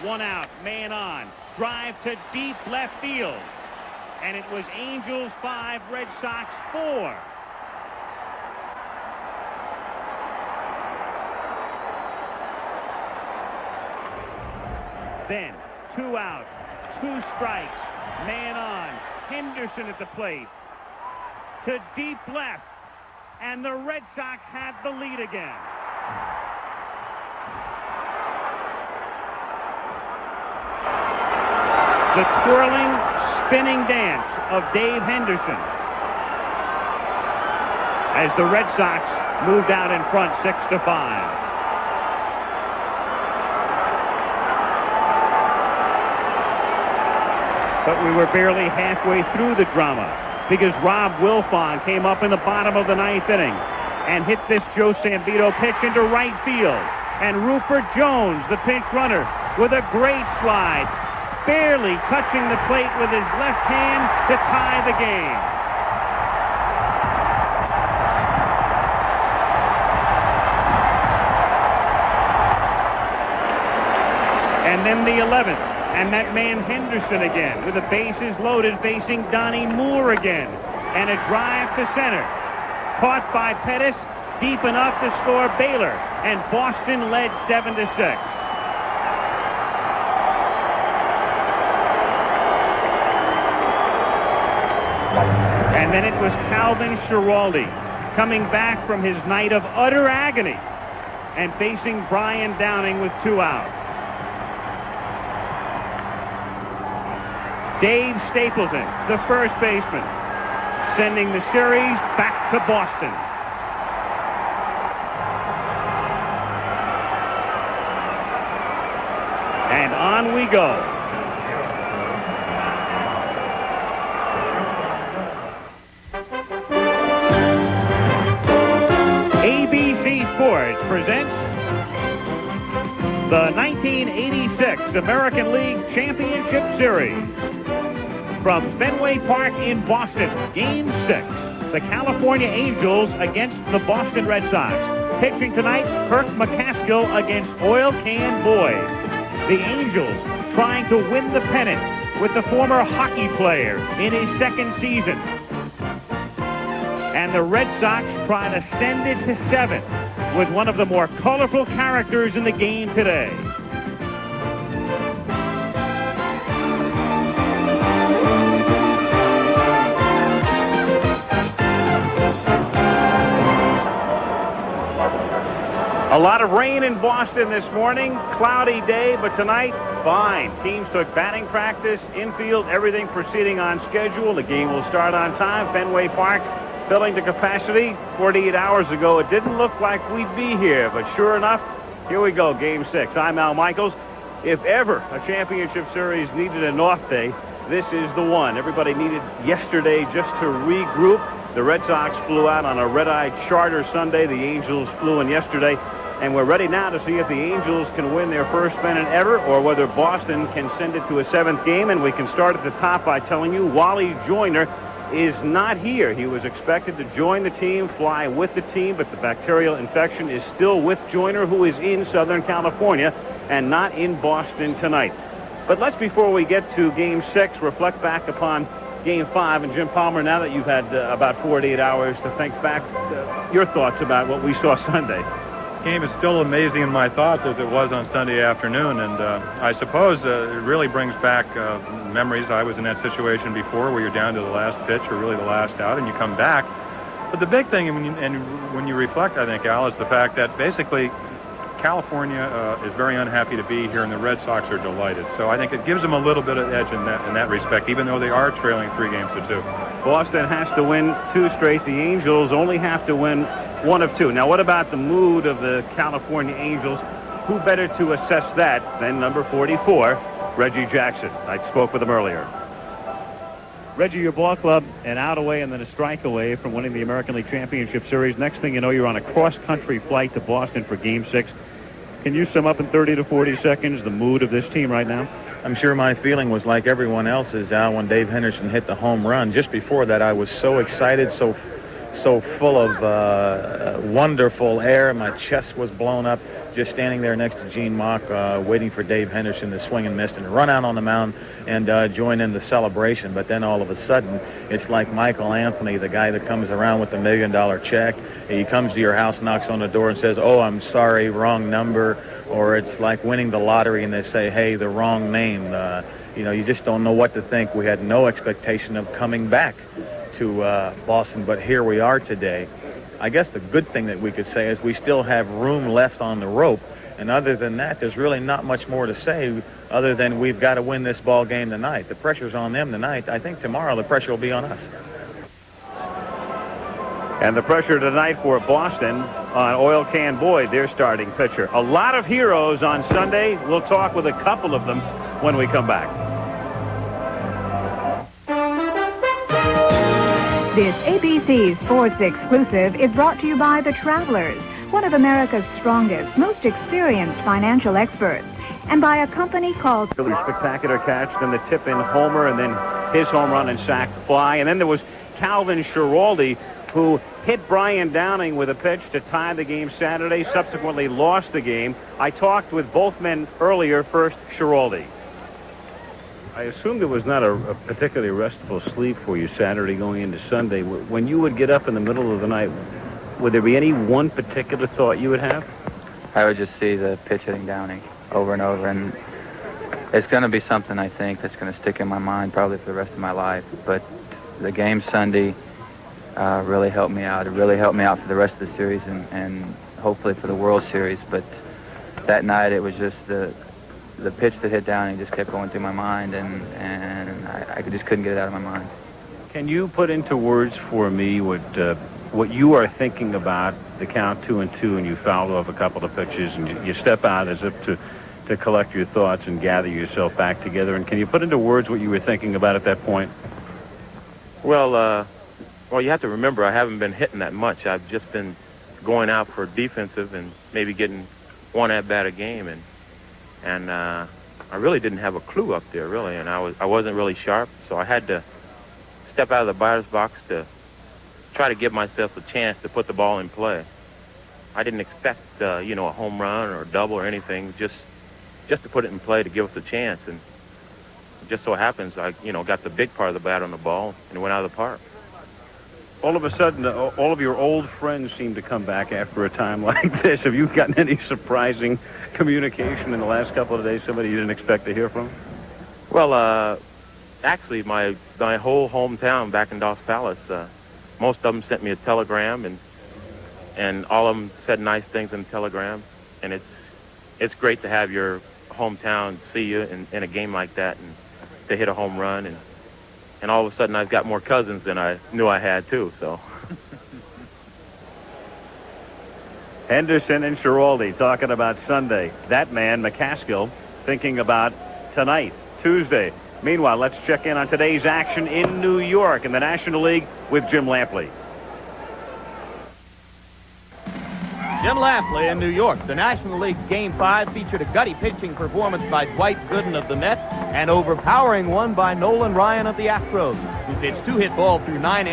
1 out, man on. Drive to deep left field. And it was Angels 5, Red Sox 4. Then 2 out, 2 strikes, man on. Henderson at the plate. To deep left. And the Red Sox had the lead again. The twirling, spinning dance of Dave Henderson as the Red Sox moved out in front 6-5. But we were barely halfway through the drama because Rob Wilfong came up in the bottom of the 9th inning and hit this Joe Sambito pitch into right field. And Rupert Jones, the pinch runner, with a great slide, barely touching the plate with his left hand to tie the game. And then the 11th. And that man Henderson again with the bases loaded facing Donnie Moore again. And a drive to center. Caught by Pettis deep enough to score Baylor. And Boston led 7-6. And then it was Calvin Schiraldi coming back from his night of utter agony and facing Brian Downing with 2 out. Dave Stapleton, the first baseman, sending the series back to Boston. And on we go. ABC Sports presents the 1986 American League Championship Series. From Fenway Park in Boston, Game 6, the California Angels against the Boston Red Sox. Pitching tonight, Kirk McCaskill against Oil Can Boyd. The Angels trying to win the pennant with the former hockey player in his 2nd season. And the Red Sox try to send it to 7 with one of the more colorful characters in the game today. A lot of rain in Boston this morning. Cloudy day, but tonight, fine. Teams took batting practice, infield, everything proceeding on schedule. The game will start on time. Fenway Park filling to capacity. 48 hours ago, it didn't look like we'd be here, but sure enough, here we go, Game 6. I'm Al Michaels. If ever a championship series needed an off day, this is the one. Everybody needed yesterday just to regroup. The Red Sox flew out on a red-eye charter Sunday. The Angels flew in yesterday. And we're ready now to see if the Angels can win their first pennant ever or whether Boston can send it to a 7th game. And we can start at the top by telling you Wally Joyner is not here. He was expected to join the team, fly with the team, but the bacterial infection is still with Joyner, who is in Southern California and not in Boston tonight. But let's, before we get to Game 6, reflect back upon Game 5. And Jim Palmer, now that you've had about 48 hours to think back, your thoughts about what we saw Sunday. Game is still amazing in my thoughts as it was on Sunday afternoon, and I suppose it really brings back memories. I was in that situation before where you're down to the last pitch or really the last out and you come back. But the big thing, when you reflect, I think, Al, is the fact that basically California is very unhappy to be here and the Red Sox are delighted. So I think it gives them a little bit of edge in that respect, even though they are trailing 3-2. Boston has to win 2 straight. The Angels only have to win 1 of 2. Now, what about the mood of the California Angels? Who better to assess that than number 44, Reggie Jackson? I spoke with him earlier. Reggie, your ball club, an out away and then a strike away from winning the American League Championship Series. Next thing you know, you're on a cross-country flight to Boston for Game 6. Can you sum up in 30 to 40 seconds the mood of this team right now? I'm sure my feeling was like everyone else's, Al, when Dave Henderson hit the home run. Just before that, I was so excited, so full of wonderful air. My chest was blown up. just standing there next to Gene Mock, waiting for Dave Henderson to swing and miss and run out on the mound and join in the celebration. But then all of a sudden, it's like Michael Anthony, the guy that comes around with the $1 million check. He comes to your house, knocks on the door and says, "Oh, I'm sorry, wrong number." Or it's like winning the lottery and they say, "Hey, the wrong name." You just don't know what to think. We had no expectation of coming back to Boston, but here we are today. I guess the good thing that we could say is we still have room left on the rope. And other than that, there's really not much more to say other than we've got to win this ball game tonight. The pressure's on them tonight. I think tomorrow the pressure will be on us. And the pressure tonight for Boston on Oil Can Boyd, their starting pitcher. A lot of heroes on Sunday. We'll talk with a couple of them when we come back. This ABC Sports exclusive is brought to you by The Travelers, one of America's strongest, most experienced financial experts, and by a company called... Really spectacular catch, then the tip-in homer, and then his home run and sac fly. And then there was Calvin Schiraldi, who hit Brian Downing with a pitch to tie the game Saturday, subsequently lost the game. I talked with both men earlier. First, Schiraldi. I assume there was not a particularly restful sleep for you Saturday going into Sunday. When you would get up in the middle of the night, would there be any one particular thought you would have? I would just see the pitch hitting Downing over and over, and it's going to be something, I think, that's going to stick in my mind probably for the rest of my life. But the game Sunday really helped me out. It really helped me out for the rest of the series and hopefully for the World Series. But that night it was just the pitch that hit Downing just kept going through my mind, and I just couldn't get it out of my mind. Can you put into words for me what you are thinking about the count 2-2 and you fouled off a couple of pitches and you step out as if to collect your thoughts and gather yourself back together? And can you put into words what you were thinking about at that point? Well, you have to remember I haven't been hitting that much. I've just been going out for defensive and maybe getting one at-bat a game, and I really didn't have a clue up there, really, and I wasn't really sharp, so I had to step out of the batter's box to try to give myself a chance to put the ball in play. I didn't expect, a home run or a double or anything, just to put it in play to give us a chance, and it just so happens I, got the big part of the bat on the ball and it went out of the park. All of a sudden, all of your old friends seem to come back after a time like this. Have you gotten any surprising communication in the last couple of days, somebody you didn't expect to hear from? Well, actually, my whole hometown back in Dos Palace, most of them sent me a telegram, and all of them said nice things in the telegram. And it's great to have your hometown see you in a game like that and to hit a home run. And all of a sudden, I've got more cousins than I knew I had, too, so. Henderson and Schiraldi talking about Sunday. That man, McCaskill, thinking about tonight, Tuesday. Meanwhile, let's check in on today's action in New York in the National League with Jim Lampley. Jim Lampley in New York. The National League's Game 5 featured a gutty pitching performance by Dwight Gooden of the Mets, and overpowering one by Nolan Ryan of the Astros, who pitched 2 hit ball through 9 innings.